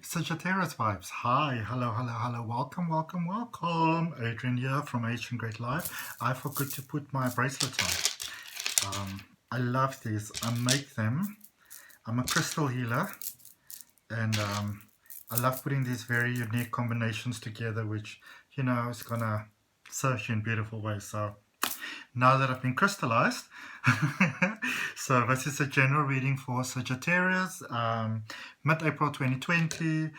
Sagittarius vibes. Hi, hello, hello, hello. Welcome, welcome, welcome. Adrian here from Ancient Great Life. I forgot to put my bracelets on. I love these. I make them. I'm a crystal healer, and I love putting these very unique combinations together, which is gonna serve you in beautiful ways. So now that I've been crystallized. So this is a general reading for Sagittarius, mid-April 2020,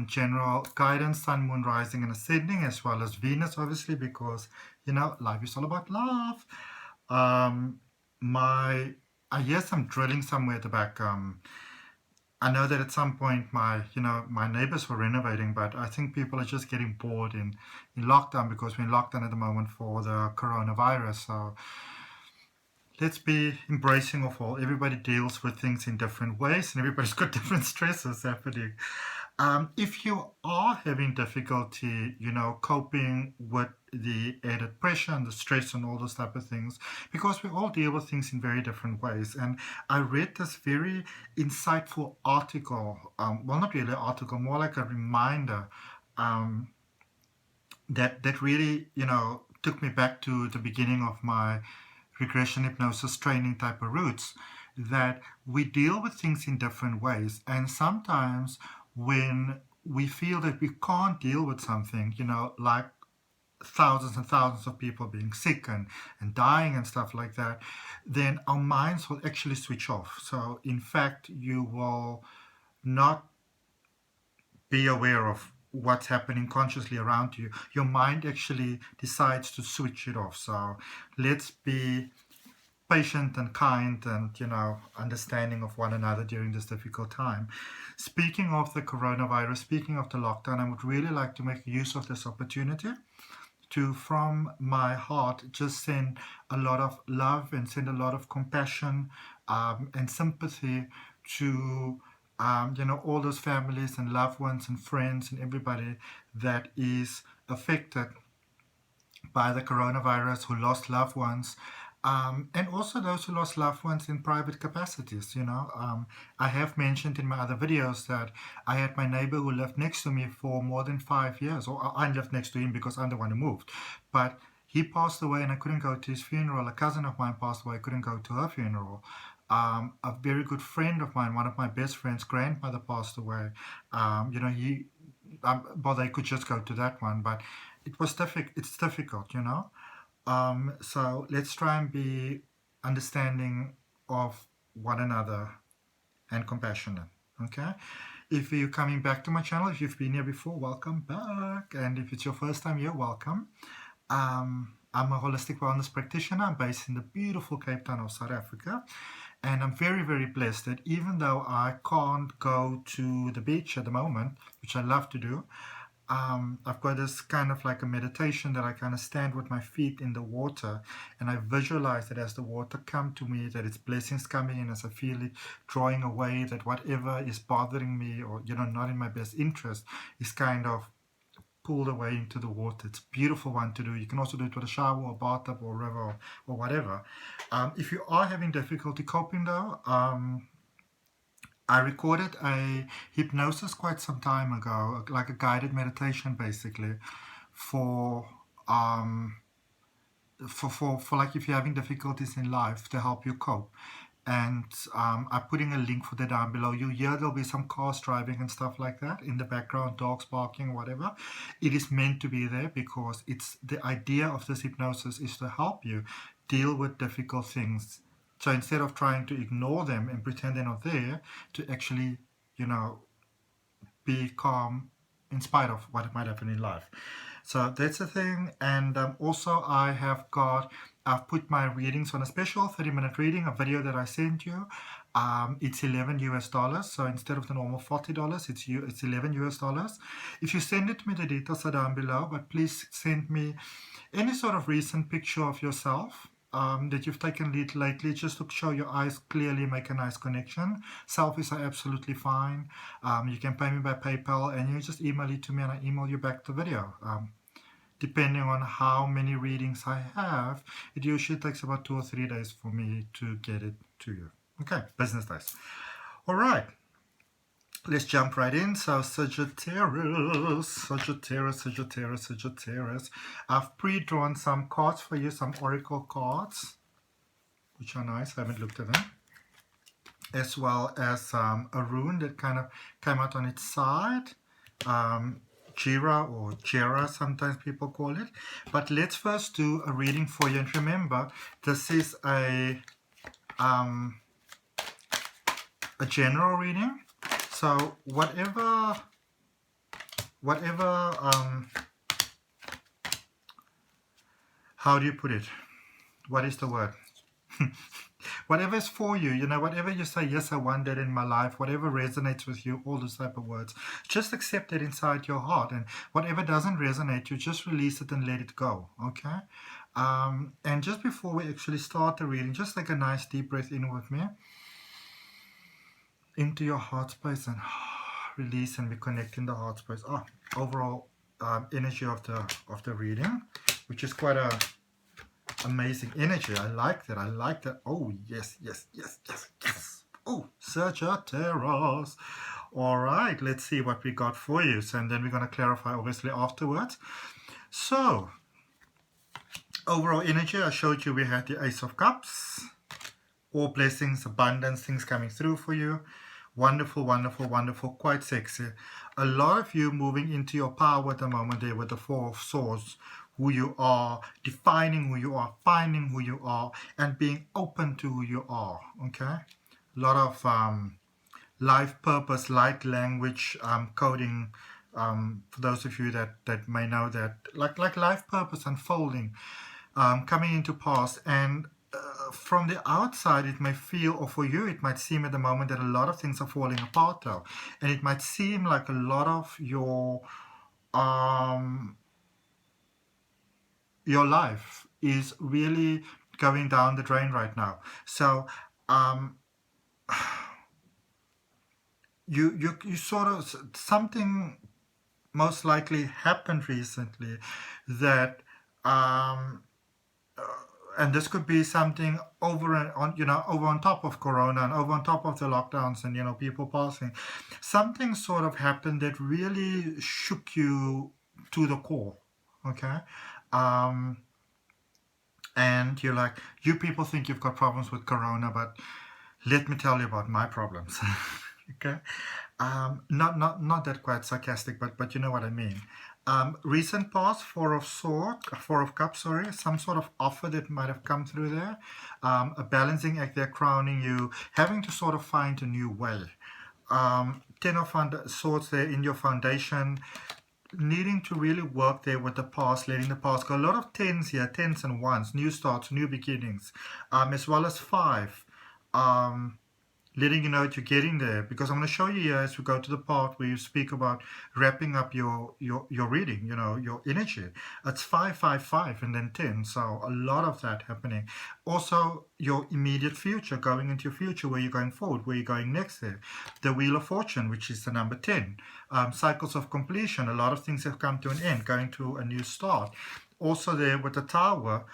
general guidance, sun, moon, rising and ascending, as well as Venus, obviously, because, life is all about love. I hear some drilling somewhere at the back. I know that at some point my neighbors were renovating, but I think people are just getting bored in lockdown because we're in lockdown at the moment for the coronavirus. So let's be embracing of all. Everybody deals with things in different ways and everybody's got different stresses happening. If you are having difficulty, coping with the added pressure and the stress and all those type of things, because we all deal with things in very different ways. And I read this very insightful article, well, not really an article, more like a reminder that really, took me back to the beginning of my regression hypnosis training type of roots, that we deal with things in different ways. And sometimes when we feel that we can't deal with something, like thousands and thousands of people being sick and dying and stuff like that, then our minds will actually switch off. So in fact, you will not be aware of what's happening consciously around you. Your mind actually decides to switch it off. So let's be patient and kind and understanding of one another during this difficult time. Speaking of the coronavirus, speaking of the lockdown, I would really like to make use of this opportunity to, from my heart, just send a lot of love and send a lot of compassion and sympathy to all those families and loved ones and friends and everybody that is affected by the coronavirus, who lost loved ones, and also those who lost loved ones in private capacities. I have mentioned in my other videos that I had my neighbor who lived next to me for more than 5 years, or I lived next to him because I'm the one who moved, but he passed away and I couldn't go to his funeral. A cousin of mine passed away, I couldn't go to her funeral. A very good friend of mine, one of my best friends' grandmother passed away. Well, they could just go to that one, but it's difficult. So let's try and be understanding of one another and compassionate. Okay. If you're coming back to my channel, if you've been here before, welcome back. And if it's your first time here, welcome. I'm a holistic wellness practitioner. I'm based in the beautiful Cape Town of South Africa. And I'm very, very blessed that even though I can't go to the beach at the moment, which I love to do, I've got this kind of like a meditation that I kind of stand with my feet in the water and I visualize that as the water come to me, that it's blessings coming in, as I feel it drawing away, that whatever is bothering me or, not in my best interest is kind of pulled away into the water. It's a beautiful one to do. You can also do it with a shower or bathtub or river or whatever. If you are having difficulty coping though, I recorded a hypnosis quite some time ago, like a guided meditation basically, for like if you're having difficulties in life, to help you cope. And I'm putting a link for that down below. You hear there'll be some cars driving and stuff like that in the background, dogs barking, whatever. It is meant to be there because it's the idea of this hypnosis is to help you deal with difficult things. So instead of trying to ignore them and pretend they're not there, to actually, be calm in spite of what might happen in life. So that's the thing. And also I've put my readings on a special 30-minute reading, a video that I sent you. It's $11 US. So instead of the normal $40, it's $11 US. If you send it to me, the details are down below, but please send me any sort of recent picture of yourself that you've taken lately, just to show your eyes clearly, make a nice connection. Selfies are absolutely fine. You can pay me by PayPal and you just email it to me and I email you back the video. Depending on how many readings I have, it usually takes about 2 or 3 days for me to get it to you. Okay, business days. All right. let's jump right in. So Sagittarius. I've pre-drawn some cards for you, some oracle cards, which are nice. I haven't looked at them. As well as a rune that kind of came out on its side. Jira or Jera, sometimes people call it. But let's first do a reading for you. And remember, this is a general reading. So whatever, how do you put it? What is the word? Whatever is for you, you know, whatever you say, yes, I want that in my life, whatever resonates with you, all those type of words, just accept it inside your heart. And whatever doesn't resonate, you just release it and let it go, okay? And just before we actually start the reading, just take a nice deep breath in with me into your heart space and release, and we connect in the heart space. Overall energy of the reading, which is quite a amazing energy. I like that. Oh, yes. Oh, Sagittarius. All right, let's see what we got for you. So, and then we're going to clarify, obviously, afterwards. So, overall energy, I showed you we had the Ace of Cups. All blessings, abundance, things coming through for you. Wonderful, quite sexy. A lot of you moving into your power at the moment there with the Four of Swords. Who you are, defining who you are, finding who you are, and being open to who you are, okay? A lot of life purpose, light language coding, for those of you that may know that, like life purpose unfolding, coming into pass. And from the outside, it may feel, or for you, it might seem at the moment that a lot of things are falling apart though. And it might seem like a lot of your life is really going down the drain right now. So you sort of, something most likely happened recently that and this could be something over on top of Corona and over on top of the lockdowns and, you know, people passing. Something sort of happened that really shook you to the core, okay? And you're like, you people think you've got problems with Corona, but let me tell you about my problems. Okay? Not that quite sarcastic, but you know what I mean. Recent past, Four of Cups, some sort of offer that might have come through there. A balancing act there crowning you, having to sort of find a new way. Ten of Swords there in your foundation, needing to really work there with the past, letting the past go. A lot of tens here, tens and ones, new starts, new beginnings, as well as 5, letting you know that you're getting there. Because I'm going to show you here as we go to the part where you speak about wrapping up your reading, you know, your energy. It's 5, 5, 5, and then 10. So a lot of that happening. Also, your immediate future, going into your future, where you're going forward, where you're going next there. The Wheel of Fortune, which is the number 10. Cycles of completion. A lot of things have come to an end, going to a new start. Also there with the Tower,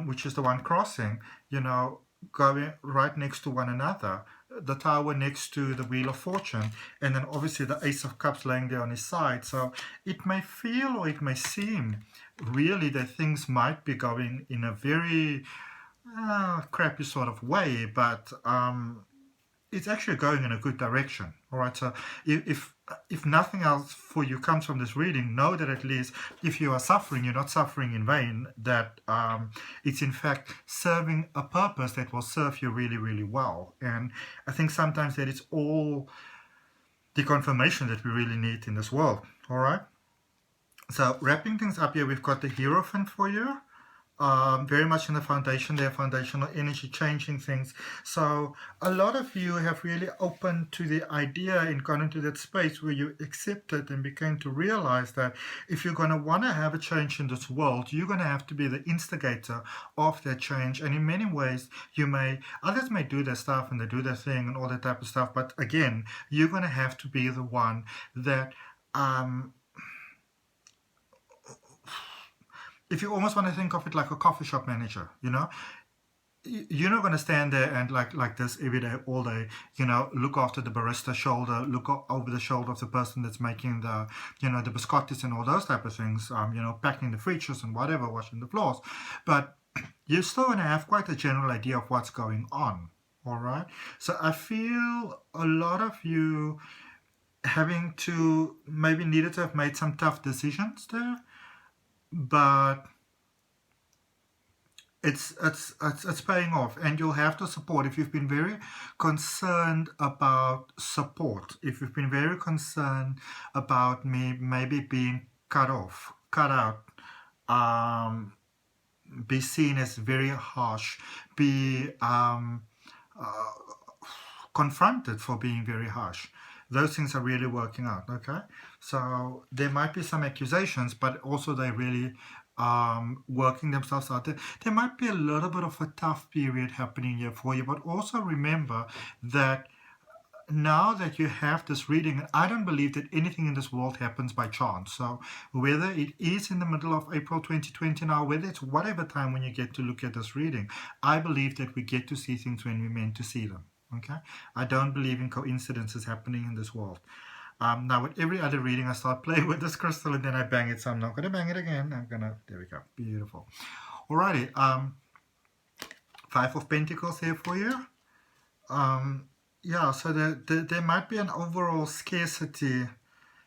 which is the one crossing, you know, going right next to one another. The Tower next to the Wheel of Fortune, and then obviously the Ace of Cups laying there on his side. So it may feel, or it may seem really that things might be going in a very crappy sort of way, but it's actually going in a good direction. All right, so if nothing else for you comes from this reading, know that at least if you are suffering, you're not suffering in vain, that it's in fact serving a purpose that will serve you really, really well. And I think sometimes that it's all the confirmation that we really need in this world. All right, so wrapping things up here, we've got the Hierophant for you. Very much in the foundation there, foundational energy, changing things. So a lot of you have really opened to the idea and gone into that space where you accepted and began to realize that if you're going to want to have a change in this world, you're going to have to be the instigator of that change. And in many ways, others may do their stuff and they do their thing and all that type of stuff. But again, you're going to have to be the one that if you almost want to think of it like a coffee shop manager, you know, you're not going to stand there and like this every day, all day, look after the barista shoulder, look over the shoulder of the person that's making the, the biscottis and all those type of things, packing the fridges and whatever, washing the floors. But you're still going to have quite a general idea of what's going on. All right. So I feel a lot of you having to maybe needed to have made some tough decisions there, but it's paying off, and you'll have to support if you've been very concerned about support, if you've been very concerned about me maybe being cut out, be seen as very harsh, be confronted for being very harsh. Those things are really working out, okay? So there might be some accusations, but also they really working themselves out. There might be a little bit of a tough period happening here for you, but also remember that now that you have this reading, and I don't believe that anything in this world happens by chance. So whether it is in the middle of April 2020 now, whether it's whatever time when you get to look at this reading, I believe that we get to see things when we're meant to see them. Okay? I don't believe in coincidences happening in this world. Now with every other reading, I start playing with this crystal and then I bang it. So I'm not going to bang it again. There we go. Beautiful. Alrighty. Five of Pentacles here for you. Yeah, so there might be an overall scarcity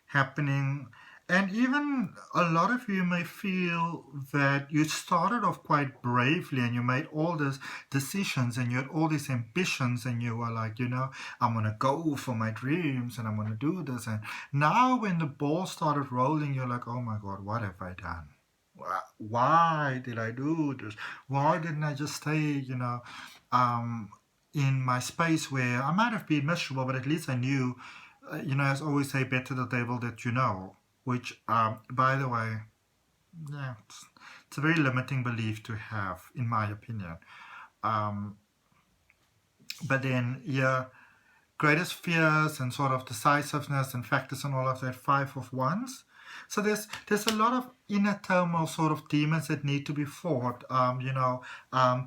happening. And even a lot of you may feel that you started off quite bravely and you made all these decisions and you had all these ambitions and you were like, I'm going to go for my dreams and I'm going to do this. And now when the ball started rolling, you're like, oh my God, what have I done? Why did I do this? Why didn't I just stay, in my space where I might have been miserable, but at least I knew, as I always say, better the devil that you know. Which, by the way, yeah, it's a very limiting belief to have, in my opinion. But then, yeah, greatest fears and sort of decisiveness and factors and all of that, 5 of Wands. So there's a lot of inner turmoil sort of demons that need to be fought,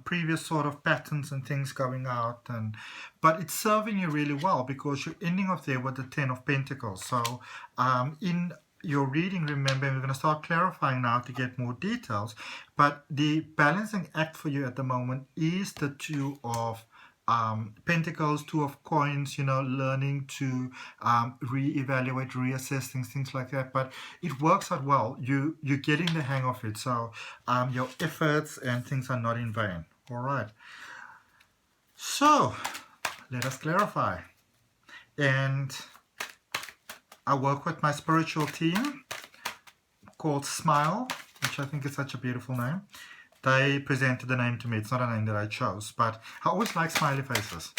previous sort of patterns and things going out, but it's serving you really well because you're ending off there with the 10 of Pentacles. So in your reading, remember, we're going to start clarifying now to get more details, but the balancing act for you at the moment is the 2 of Pentacles, 2 of Coins, learning to reevaluate, reassess things like that. But it works out well. You're getting the hang of it. So your efforts and things are not in vain. All right. So let us clarify. And I work with my spiritual team called Smile, which I think is such a beautiful name. They presented the name to me. It's not a name that I chose, but I always like smiley faces.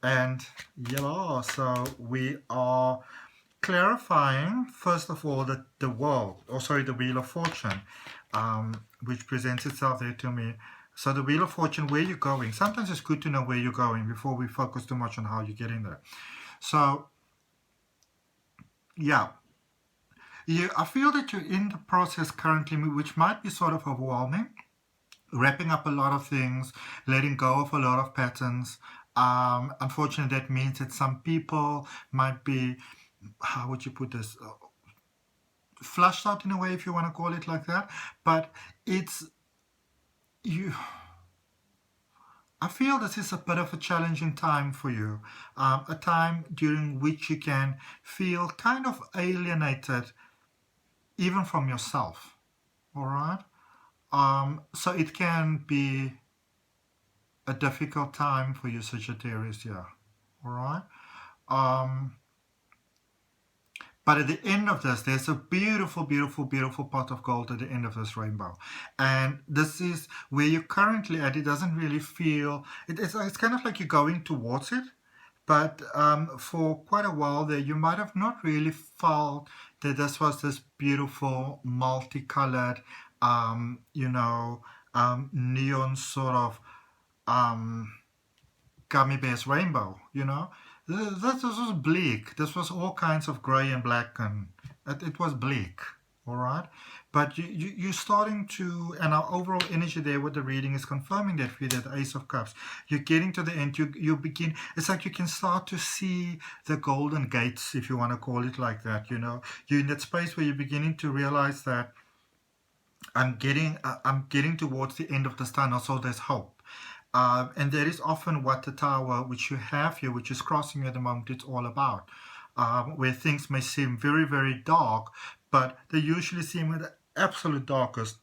And yeah, so we are clarifying, first of all, the Wheel of Fortune, which presents itself there to me. So the Wheel of Fortune, where you're going. Sometimes it's good to know where you're going before we focus too much on how you're getting there. So, yeah. I feel that you're in the process currently, which might be sort of overwhelming, wrapping up a lot of things, letting go of a lot of patterns. Unfortunately, that means that some people might be, how would you put this, flushed out in a way, if you want to call it like that. But I feel this is a bit of a challenging time for you, a time during which you can feel kind of alienated even from yourself. All right. So it can be a difficult time for you, Sagittarius. Yeah. All right. But at the end of this, there's a beautiful, beautiful, beautiful pot of gold at the end of this rainbow. And this is where you're currently at. It doesn't really feel, it's kind of like you're going towards it. But for quite a while there, you might have not really felt that this was this beautiful, multicolored, neon sort of gummy bears rainbow, This was bleak. This was all kinds of gray and black, and it was bleak, All right, but you're starting to, and our overall energy there with the reading is confirming that for you, that the Ace of Cups, you're getting to the end. You begin. It's like you can start to see the golden gates, if you want to call it like that. You're in that space where you're beginning to realize that I'm getting towards the end of this tunnel, so there's hope. And that is often what the tower, which you have here, which is crossing you at the moment, it's all about. Where things may seem very, very dark, but they usually seem at the absolute darkest,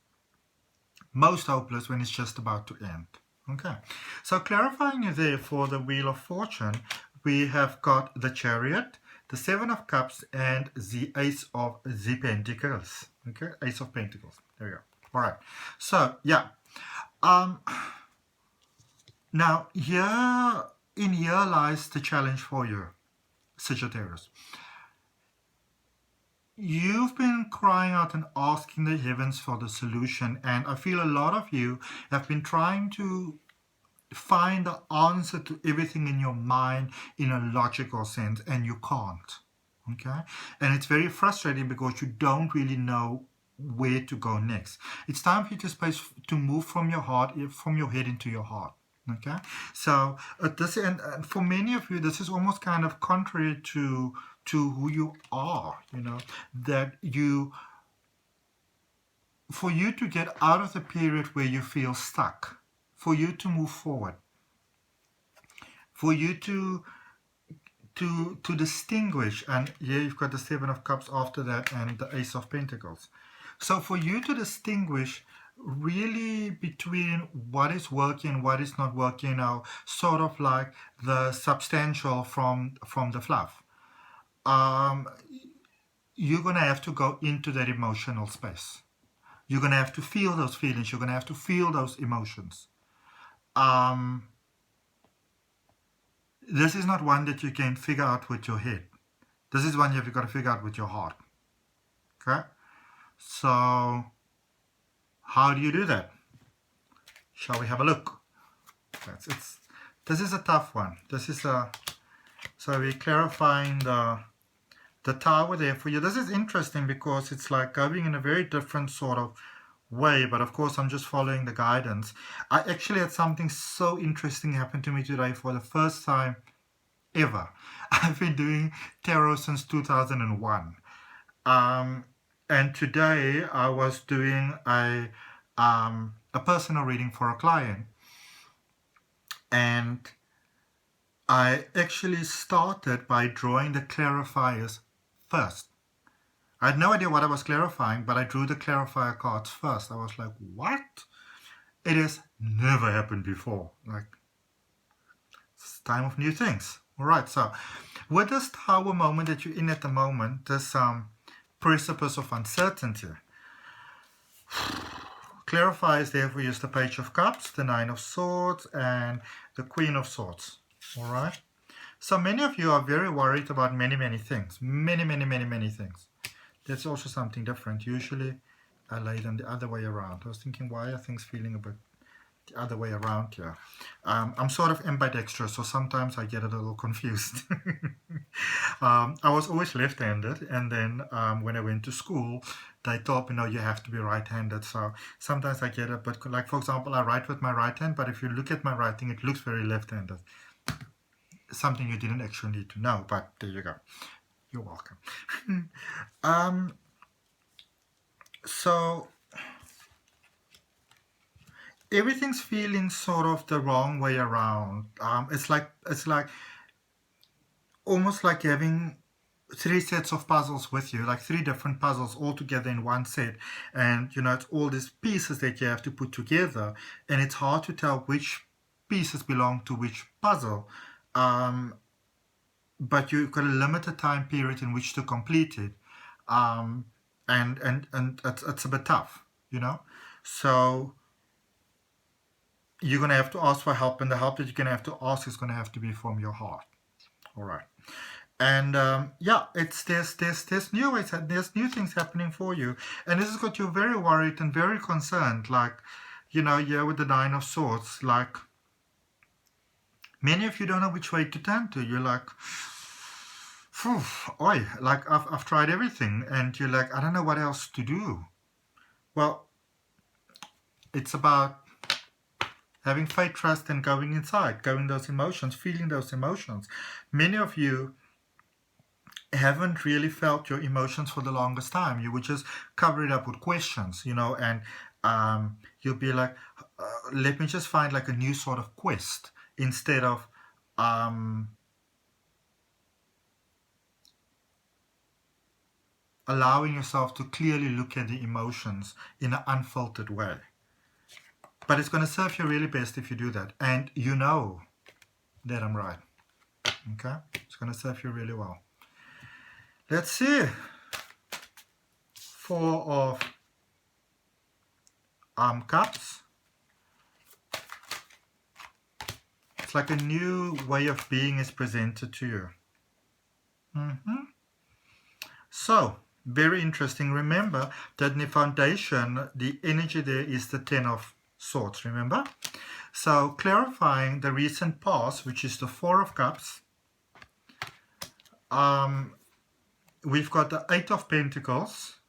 most hopeless when it's just about to end. Okay, so clarifying you there for the Wheel of Fortune, we have got the Chariot, the Seven of Cups, and the Ace of the Pentacles. Okay, Ace of Pentacles. There we go. All right. So yeah. Now here lies the challenge for you, Sagittarius. You've been crying out and asking the heavens for the solution, and I feel a lot of you have been trying to find the answer to everything in your mind in a logical sense, and you can't. Okay? And it's very frustrating because you don't really know where to go next. It's time for you to move from your heart, from your head into your heart. Okay, so this, and for many of you, this is almost kind of contrary to who you are. That for you to get out of the period where you feel stuck, for you to move forward, for you to distinguish, and here you've got the Seven of Cups after that, and the Ace of Pentacles. So for you to distinguish really between what is working, what is not working, now sort of like the substantial from the fluff, you're going to have to go into that emotional space. You're going to have to feel those feelings. You're going to have to feel those emotions. This is not one that you can figure out with your head. This is one you've got to figure out with your heart. Okay? So how do you do that? Shall we have a look? This is a tough one. So we're clarifying the tower there for you. This is interesting because it's like going in a very different sort of way, but of course I'm just following the guidance. I actually had something so interesting happen to me today for the first time ever. I've been doing tarot since 2001. And today I was doing a personal reading for a client, and I actually started by drawing the clarifiers first. I had no idea what I was clarifying, but I drew the clarifier cards first. I was like, what? It has never happened before. Like, it's time of new things. All right, so with this tower moment that you're in at the moment, this precipice of uncertainty, clarifiers there for you is the Page of Cups, the Nine of Swords, and the Queen of Swords. All right. So many of you are very worried about many things. Many things. That's also something different. Usually I lay them the other way around. I was thinking, why are things feeling a bit the other way around here? I'm sort of ambidextrous, so sometimes I get a little confused. I was always left-handed, and then when I went to school, they told me, no, you have to be right-handed. So sometimes I get a bit, like for example, I write with my right hand, but if you look at my writing, it looks very left-handed. Something you didn't actually need to know, but there you go. You're welcome. So everything's feeling sort of the wrong way around. It's like almost like having 3 sets of puzzles with you, like 3 different puzzles all together in one set, and it's all these pieces that you have to put together, and it's hard to tell which pieces belong to which puzzle. But you've got a limited time period in which to complete it, and it's a bit tough, So you're going to have to ask for help, and the help that you're going to have to ask is going to have to be from your heart. All right. And there's new ways, there's new things happening for you, and this has got you very worried and very concerned. Like, here with the Nine of Swords, like many of you don't know which way to turn to. You're like, Phew, oi, like I've tried everything, and you're like, I don't know what else to do. Well, it's about having faith, trust, and going inside, going those emotions, feeling those emotions. Many of you haven't really felt your emotions for the longest time. You would just cover it up with questions, and you'll be like, let me just find like a new sort of quest instead of allowing yourself to clearly look at the emotions in an unfiltered way. But it's going to serve you really best if you do that. And you know that I'm right. Okay? It's going to serve you really well. Let's see. 4 of Cups. It's like a new way of being is presented to you. So, very interesting. Remember that in the foundation, the energy there is the 10 of Swords, remember? So, clarifying the recent past, which is the 4 of Cups. We've got the 8 of Pentacles,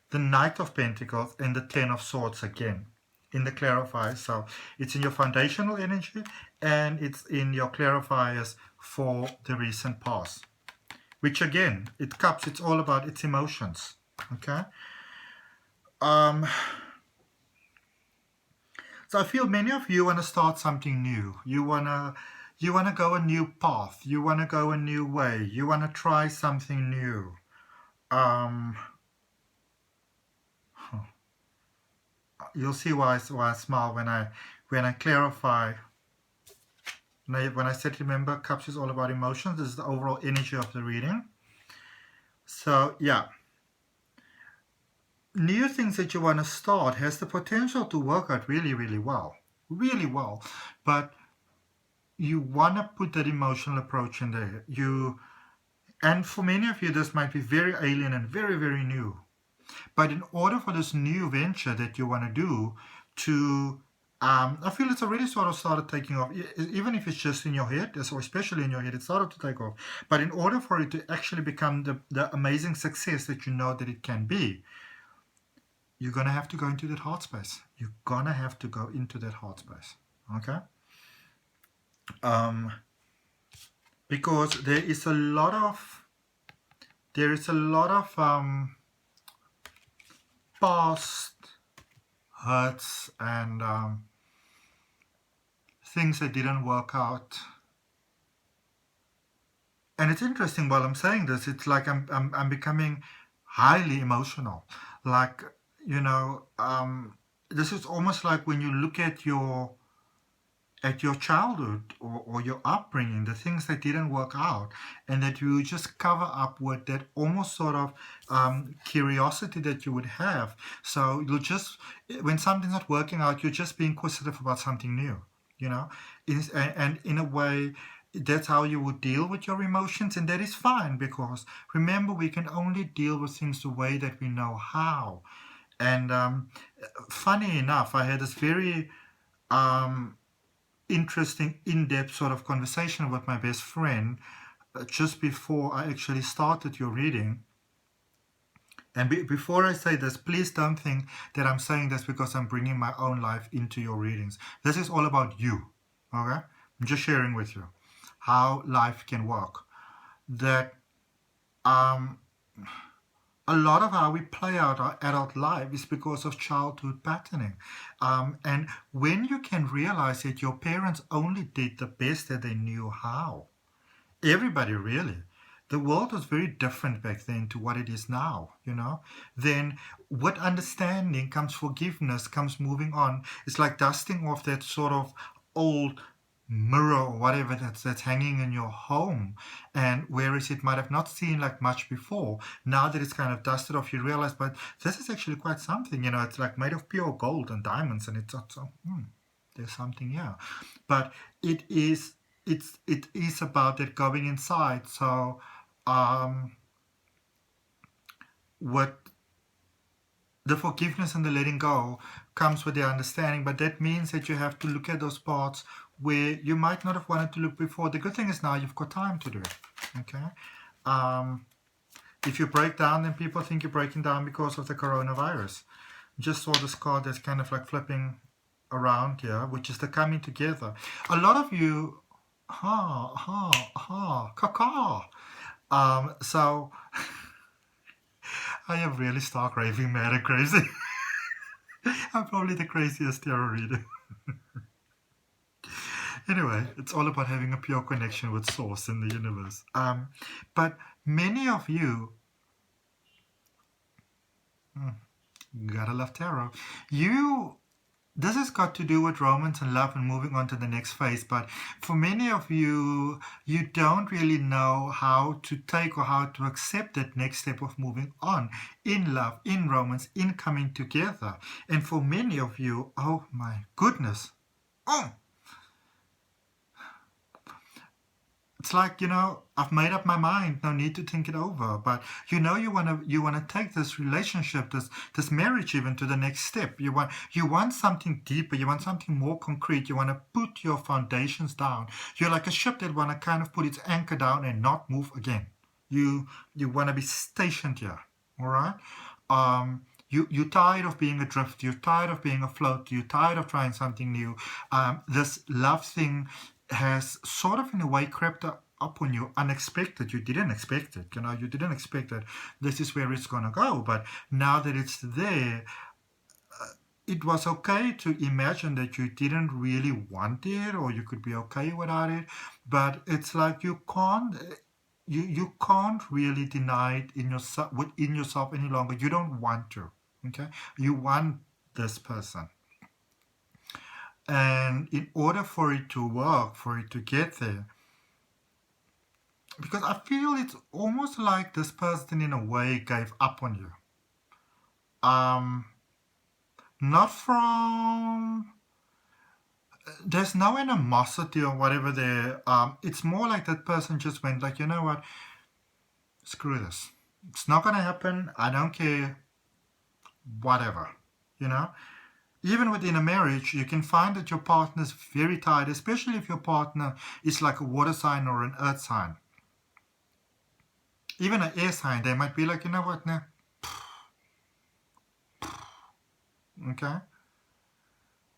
the Knight of Pentacles, and the 10 of Swords again in the clarifiers. So it's in your foundational energy and it's in your clarifiers for the recent past, which again, it's all about its emotions. Okay. So I feel many of you want to start something new. You want to go a new path. You want to go a new way. You want to try something new. You'll see why I smile when I clarify. When I said, remember, Cups is all about emotions. This is the overall energy of the reading. So yeah, new things that you want to start has the potential to work out really, really well, but you want to put that emotional approach in there. And for many of you, this might be very alien and very, very new. But in order for this new venture that you want to do to, I feel it's already sort of started taking off, even if it's just in your head, or especially in your head, it started to take off. But in order for it to actually become the amazing success that you know that it can be, you're going to have to go into that heart space. You're going to have to go into that heart space. Okay? Because there is a lot of past hurts and things that didn't work out. And it's interesting while I'm saying this, it's like I'm becoming highly emotional. Like, this is almost like when you look at your childhood or your upbringing, the things that didn't work out, and that you just cover up with that almost sort of curiosity that you would have. So you'll just, when something's not working out, you're just being inquisitive about something new, and in a way, that's how you would deal with your emotions, and that is fine, because remember, we can only deal with things the way that we know how. And funny enough, I had this very interesting, in-depth sort of conversation with my best friend just before I actually started your reading. And before I say this, please don't think that I'm saying this because I'm bringing my own life into your readings. This is all about you, okay? I'm just sharing with you how life can work. That a lot of how we play out our adult life is because of childhood patterning. And when you can realize that your parents only did the best that they knew how, everybody really, the world was very different back then to what it is now, then with understanding comes forgiveness, comes moving on. It's like dusting off that sort of old mirror or whatever that's hanging in your home, and whereas it might have not seen like much before, now that it's kind of dusted off, you realize, but this is actually quite something, it's like made of pure gold and diamonds, and it's so there's something here. But it is about that going inside. So what the forgiveness and the letting go comes with the understanding, but that means that you have to look at those parts where you might not have wanted to look before. The good thing is now you've got time to do it, okay? If you break down, then people think you're breaking down because of the coronavirus. Just saw this card that's kind of like flipping around here, which is the coming together. A lot of you, caca. So I am really stark raving mad and crazy. I'm probably the craziest tarot reader. Anyway, it's all about having a pure connection with source in the universe. But many of you, gotta love tarot. This has got to do with romance and love and moving on to the next phase. But for many of you, you don't really know how to take or how to accept that next step of moving on in love, in romance, in coming together. And for many of you, oh my goodness. It's like, I've made up my mind, no need to think it over. But you wanna take this relationship, this marriage even to the next step. You want something deeper, you want something more concrete, you wanna put your foundations down. You're like a ship that wanna kind of put its anchor down and not move again. You wanna be stationed here, all right? You're tired of being adrift, you're tired of being afloat, you're tired of trying something new. This love thing has sort of in a way crept up on you unexpected. You didn't expect it, you didn't expect that this is where it's gonna go. But now that it's there, it was okay to imagine that you didn't really want it, or you could be okay without it. But it's like you can't really deny it within yourself any longer. You don't want to. Okay, you want this person. And in order for it to work, for it to get there, because I feel it's almost like this person in a way gave up on you. Not from... There's no animosity or whatever there. It's more like that person just went like, you know what? Screw this. It's not going to happen. I don't care. Whatever. Even within a marriage, you can find that your partner is very tired, especially if your partner is like a water sign or an earth sign. Even an air sign, they might be like, you know what, now? Okay?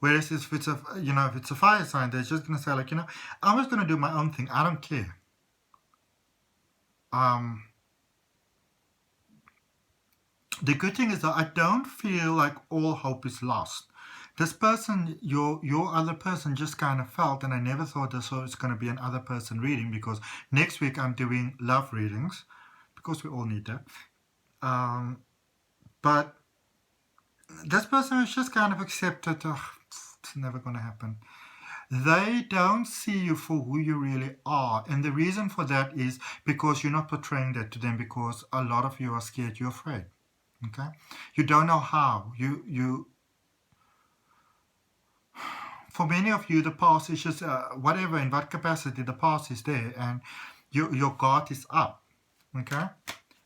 Whereas if it's a fire sign, they're just going to say like, I'm just going to do my own thing. I don't care. The good thing is that I don't feel like all hope is lost. This person, your other person, just kind of felt, and I never thought this was going to be an other person reading, because next week I'm doing love readings, because we all need that. But this person has just kind of accepted, it's never going to happen. They don't see you for who you really are. And the reason for that is because you're not portraying that to them, because a lot of you are scared, you're afraid. Okay? You don't know how. For many of you, the past is just whatever, in what capacity, the past is there, and your guard is up. Okay?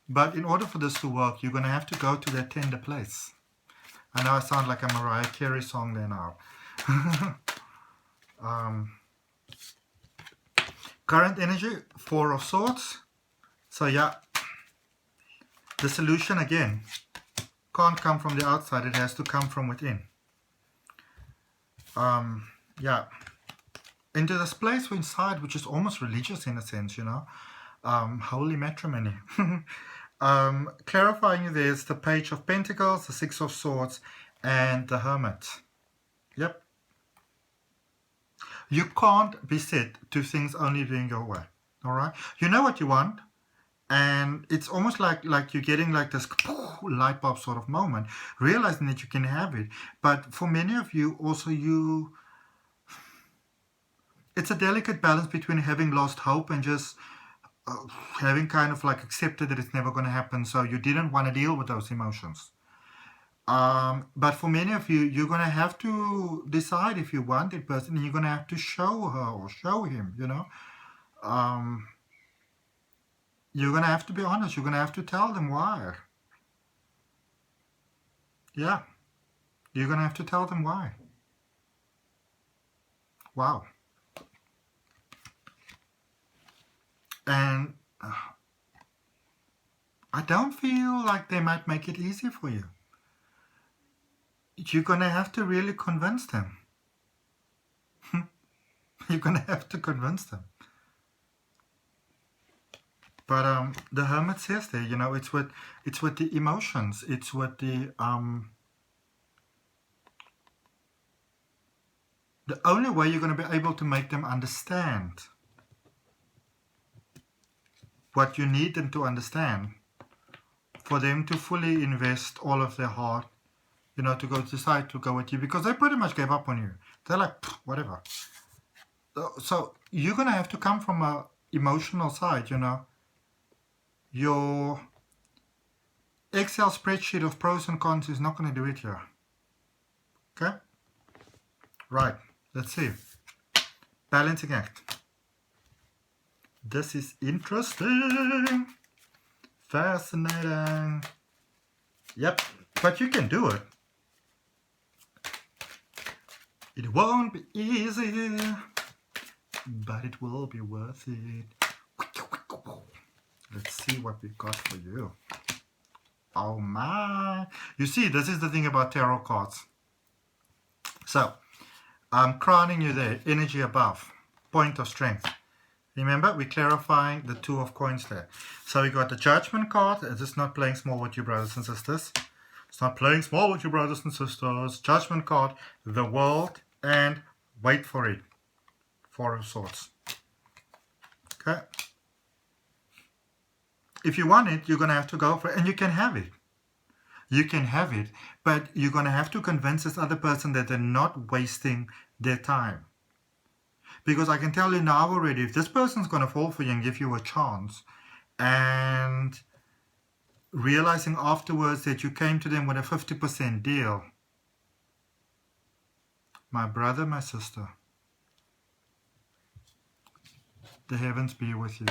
But in order for this to work, you're going to have to go to that tender place. I know I sound like a Mariah Carey song there now. Current energy, 4 of Swords. So yeah, the solution again can't come from the outside, it has to come from within. Yeah, into this place inside, which is almost religious in a sense, holy matrimony. Clarifying, there's the Page of Pentacles, the 6 of Swords, and the Hermit. Yep. You can't be set to things only doing your way. All right. You know what you want, and it's almost like you're getting like this light bulb sort of moment, realizing that you can have it. But for many of you, also it's a delicate balance between having lost hope and just having kind of like accepted that it's never going to happen, so you didn't want to deal with those emotions. But for many of you, you're going to have to decide if you want that person, and you're going to have to show her or show him, You're going to have to be honest. You're going to have to tell them why. Yeah. You're going to have to tell them why. Wow. And I don't feel like they might make it easy for you. You're going to have to really convince them. You're going to have to convince them. But the Hermit says there, you know, it's with the emotions. It's with the only way you're going to be able to make them understand what you need them to understand, for them to fully invest all of their heart, you know, to decide to go with you, because they pretty much gave up on you. They're like, whatever. So you're going to have to come from a emotional side, you know. Your Excel spreadsheet of pros and cons is not going to do it here. Okay? Right. Let's see. Balancing act. This is interesting. Fascinating. Yep. But you can do it. It won't be easy, but it will be worth it. Let's see what we've got for you. Oh my. You see, this is the thing about tarot cards. So, I'm crowning you there. Energy above. Point of strength. Remember, we're clarifying the Two of Coins there. So we got the Judgment card. It's just not playing small with you, brothers and sisters. It's not playing small with you, brothers and sisters. Judgment card, the World, and wait for it. Four of Swords. Okay. If you want it, you're going to have to go for it, and you can have it. You can have it, but you're going to have to convince this other person that they're not wasting their time. Because I can tell you now already, if this person's going to fall for you and give you a chance, and realizing afterwards that you came to them with a 50% deal, my brother, my sister, the heavens be with you.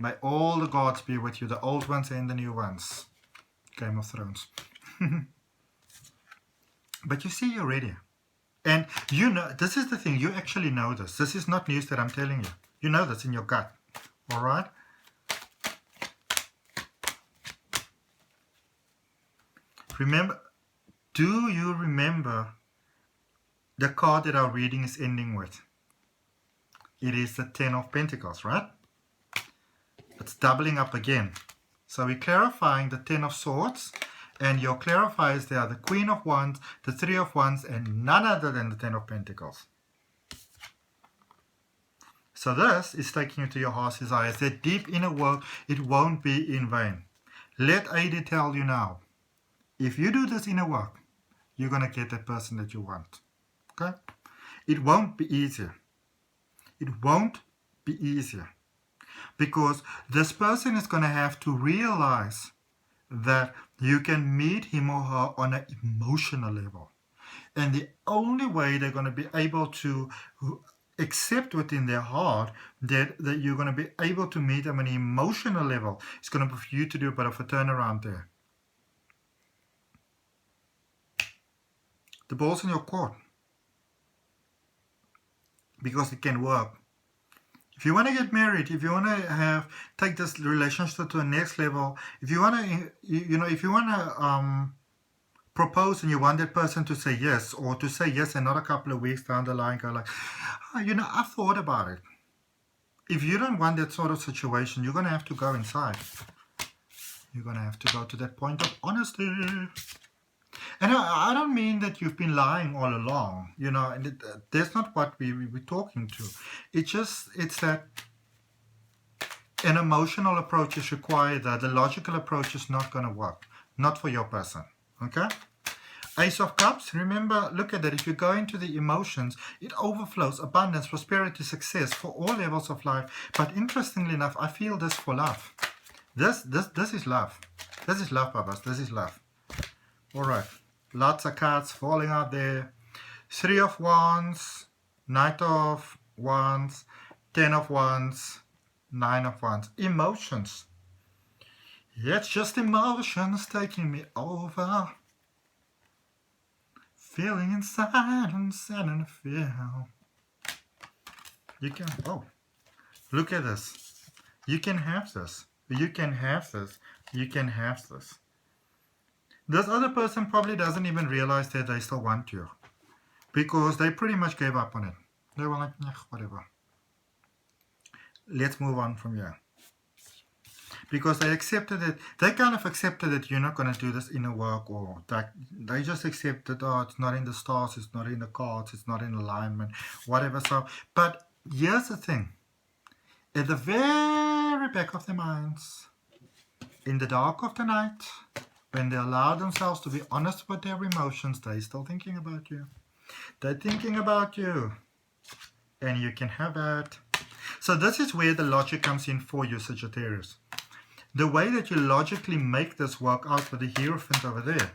May all the gods be with you, the old ones and the new ones. Game of Thrones. But you see, you're ready. And you know, this is the thing, you actually know this. This is not news that I'm telling you. You know this in your gut. All right? Remember, do you remember the card that our reading is ending with? It is the Ten of Pentacles, right? It's doubling up again. So we're clarifying the Ten of Swords, and your clarifiers there are the Queen of Wands, the Three of Wands, and none other than the Ten of Pentacles. So this is taking you to your heart's desires. That deep inner work, it won't be in vain. Let AD tell you now, if you do this inner work, you're going to get that person that you want. Okay? It won't be easier. It won't be easier. Because this person is going to have to realize that you can meet him or her on an emotional level. And the only way they're going to be able to accept within their heart that you're going to be able to meet them on an emotional level is going to be for you to do a bit of a turnaround there. The ball's in your court. Because it can work. If you want to get married, if you want to take this relationship to the next level, if you want to, if you want to propose and you want that person to say yes, or to say yes and not a couple of weeks down the line go like, I've thought about it. If you don't want that sort of situation, you're going to have to go inside. You're going to have to go to that point of honesty. And I don't mean that you've been lying all along, and that's not what we're talking to. It's that an emotional approach is required, that the logical approach is not going to work, not for your person, okay? Ace of Cups, remember, look at that. If you go into the emotions, it overflows, abundance, prosperity, success for all levels of life. But interestingly enough, I feel this for love. This is love. This is love, Babas. This is love. All right. Lots of cards falling out there. Three of Wands, Knight of Wands, Ten of Wands, Nine of Wands. Emotions. It's just emotions taking me over. Feeling in silence and in fear. You can, look at this. You can have this. You can have this You can have this. This other person probably doesn't even realize that they still want you, because they pretty much gave up on it. They were like, "Ugh, whatever. Let's move on from here." Because they accepted it. They kind of accepted that you're not going to do this inner work, or that they just accepted, oh, it's not in the stars, it's not in the cards, it's not in alignment, whatever. So, but here's the thing. At the very back of their minds, in the dark of the night, when they allow themselves to be honest with their emotions, they're still thinking about you. They're thinking about you. And you can have that. So this is where the logic comes in for you, Sagittarius. The way that you logically make this work out with the Hierophant over there.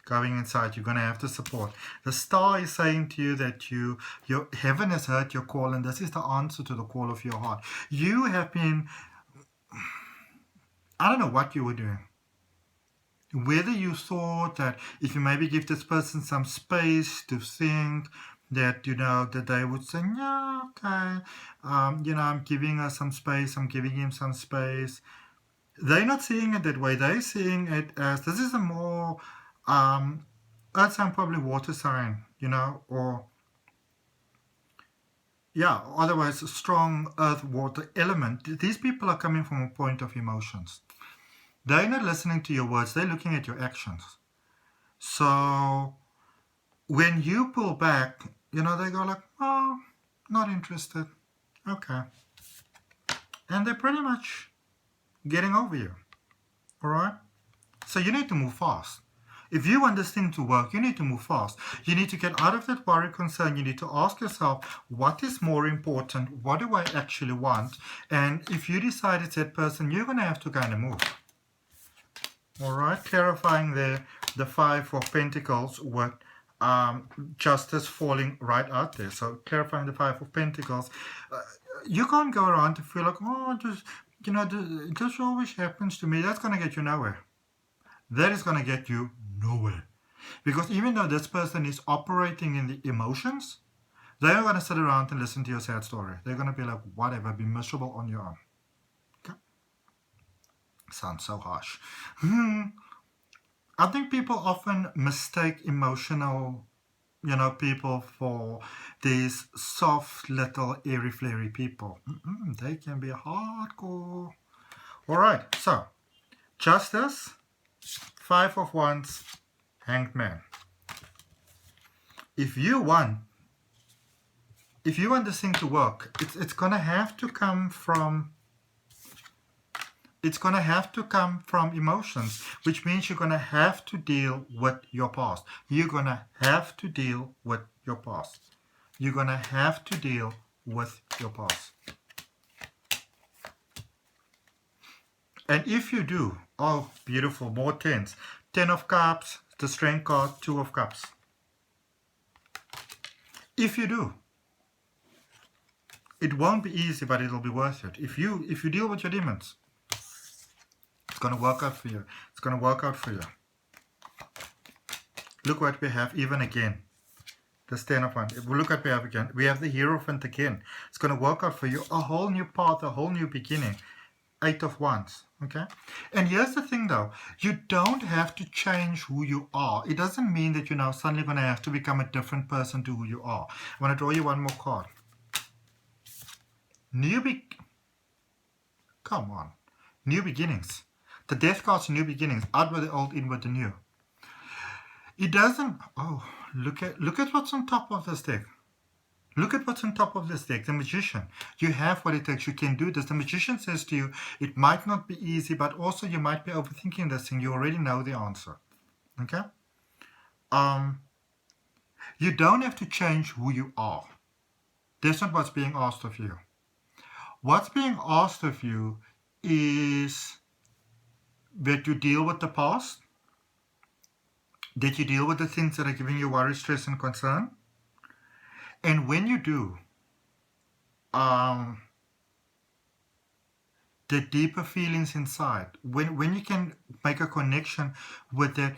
Going inside, you're going to have to support. The star is saying to you that your heaven has heard your call, and this is the answer to the call of your heart. You have been, I don't know what you were doing. Whether you thought that if you maybe give this person some space to think, that, you know, that they would say, yeah, okay, you know, I'm giving her some space, I'm giving him some space. They're not seeing it that way. They're seeing it as, this is a more, earth sign, probably water sign, you know, or, yeah, otherwise a strong earth, water element. These people are coming from a point of emotions. They're not listening to your words, they're looking at your actions. So when you pull back, you know, they go like, oh, not interested. Okay. And they're pretty much getting over you. All right? So you need to move fast. If you want this thing to work, you need to move fast. You need to get out of that worry, concern. You need to ask yourself, what is more important? What do I actually want? And if you decide it's that person, you're going to have to kind of move. All right? Clarifying the Five of Pentacles with justice falling right out there. So clarifying the Five of Pentacles, you can't go around to feel like, oh, just, you know, this always happens to me. That's going to get you nowhere. That is going to get you nowhere. Because even though this person is operating in the emotions, they're going to sit around and listen to your sad story. They're going to be like, whatever, be miserable on your own. Okay? Sounds so harsh. I think people often mistake emotional, you know, people for these soft, little, airy-flairy people. They can be hardcore. All right, so Justice, Five of Wands, Hanged Man. If you want this thing to work, it's gonna have to come from. It's going to have to come from emotions, which means you're going to have to deal with your past. You're going to have to deal with your past. You're going to have to deal with your past. And if you do, oh, beautiful, more tens. 10 of Cups, the Strength card, 2 of Cups. If you do, it won't be easy, but it'll be worth it. If you deal with your demons, it's going to work out for you. It's going to work out for you. Look what we have even again. The 10 of Wands. If we look at what we have again, we have the Hierophant again. It's going to work out for you. A whole new path, a whole new beginning. 8 of Wands. Okay? And here's the thing though. You don't have to change who you are. It doesn't mean that you're now suddenly going to have to become a different person to who you are. I want to draw you one more card. Come on. New beginnings. The Death card's new beginnings. Out with the old, in with the new. It doesn't... Oh, look at what's on top of this deck. Look at what's on top of this deck. The Magician. You have what it takes. You can do this. The Magician says to you, it might not be easy, but also you might be overthinking this thing. You already know the answer. Okay? You don't have to change who you are. That's not what's being asked of you. What's being asked of you is that you deal with the past, that you deal with the things that are giving you worry, stress, and concern. And when you do, the deeper feelings inside, when you can make a connection with that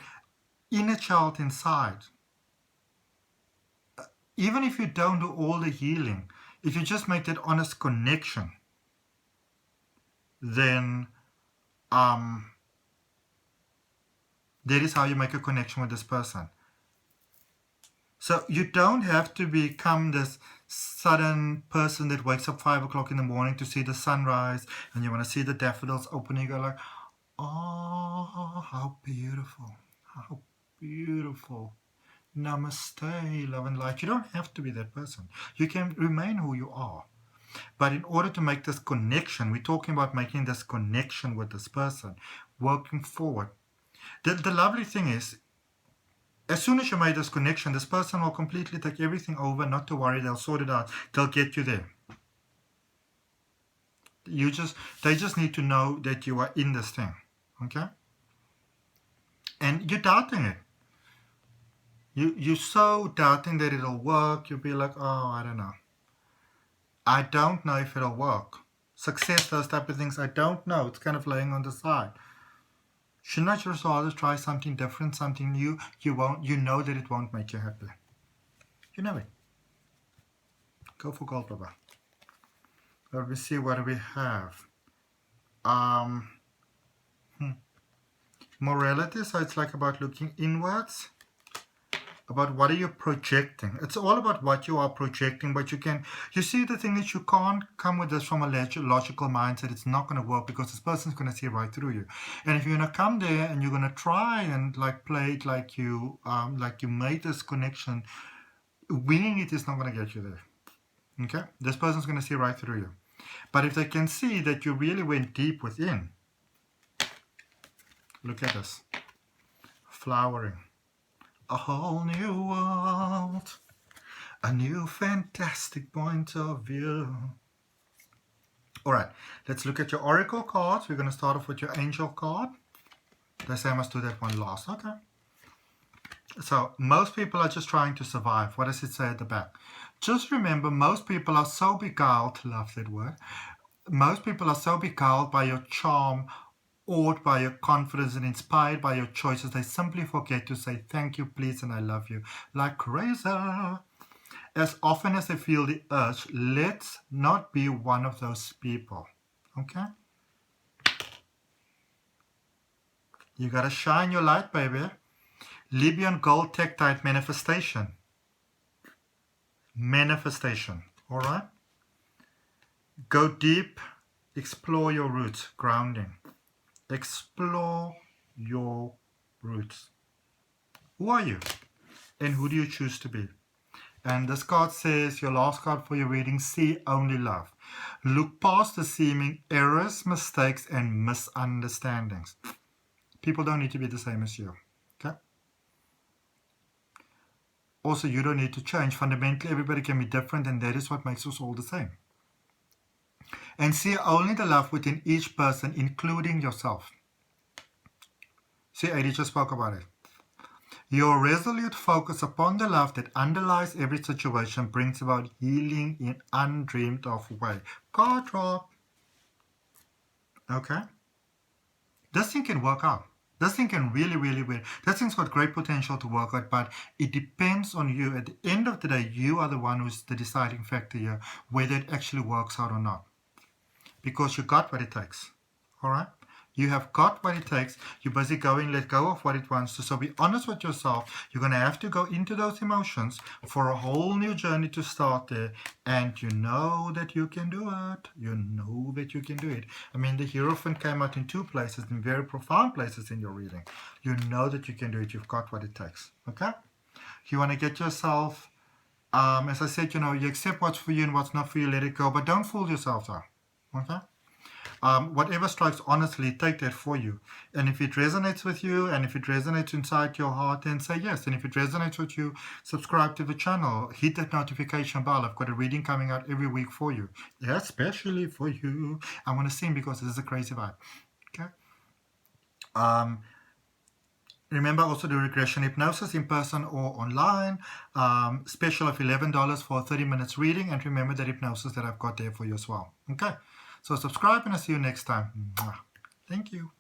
inner child inside, even if you don't do all the healing, if you just make that honest connection, then that is how you make a connection with this person. So you don't have to become this sudden person that wakes up 5 o'clock in the morning to see the sunrise and you want to see the daffodils opening. You go like, oh, how beautiful, how beautiful. Namaste, love and light. You don't have to be that person. You can remain who you are. But in order to make this connection, we're talking about making this connection with this person, working forward. The lovely thing is, as soon as you made this connection, this person will completely take everything over. Not to worry, they'll sort it out. They'll get you there. They just need to know that you are in this thing, okay? And you're doubting it. You're so doubting that it'll work. You'll be like, oh, I don't know. I don't know if it'll work. Success, those type of things, I don't know. It's kind of laying on the side. Should not you rather try something different, something new? You know that it won't make you happy. You know it. Go for gold, Baba. Let me see what we have. Morality, so it's like about looking inwards. About what are you projecting. It's all about what you are projecting, but you see the thing is you can't come with this from a logical mindset. It's not going to work because this person's going to see right through you. And if you're going to come there and you're going to try and like play it like you made this connection, winning it is not going to get you there. Okay? This person's going to see right through you. But if they can see that you really went deep within, look at this. Flowering. A whole new world, a new fantastic point of view. All right, let's look at your oracle cards. We're going to start off with your angel card. They say I must do that one last. Okay. So most people are just trying to survive. What does it say at the back? Just remember, most people are so beguiled, love that word. Most people are so beguiled by your charm, awed by your confidence and inspired by your choices, they simply forget to say thank you, please, and I love you like crazy. As often as they feel the urge, let's not be one of those people. Okay? You gotta shine your light, baby. Libyan gold tektite manifestation. Manifestation. All right? Go deep, explore your roots, grounding. Explore your roots. Who are you? And who do you choose to be? And this card says, your last card for your reading, see only love. Look past the seeming errors, mistakes, and misunderstandings. People don't need to be the same as you. Okay? Also, you don't need to change. Fundamentally, everybody can be different, and that is what makes us all the same. And see only the love within each person, including yourself. See, Adi just spoke about it. Your resolute focus upon the love that underlies every situation brings about healing in undreamed of way. Card drop. Okay? This thing can work out. This thing can really, really work. This thing's got great potential to work out, but it depends on you. At the end of the day, you are the one who's the deciding factor here, whether it actually works out or not. Because you got what it takes. All right? You have got what it takes. You're busy going, let go of what it wants to. So be honest with yourself. You're going to have to go into those emotions for a whole new journey to start there. And you know that you can do it. You know that you can do it. I mean, the Hierophant came out in two places, in very profound places in your reading. You know that you can do it. You've got what it takes. Okay? You want to get yourself, as I said, you accept what's for you and what's not for you, let it go. But don't fool yourself though. Okay? Whatever strikes honestly, take that for you. And if it resonates with you, and if it resonates inside your heart, then say yes. And if it resonates with you, subscribe to the channel. Hit that notification bell. I've got a reading coming out every week for you. Especially for you. I want to sing because this is a crazy vibe. Okay? Remember also the regression hypnosis in person or online. Special of $11 for a 30 minutes reading. And remember that hypnosis that I've got there for you as well. Okay? So subscribe and I'll see you next time. Thank you.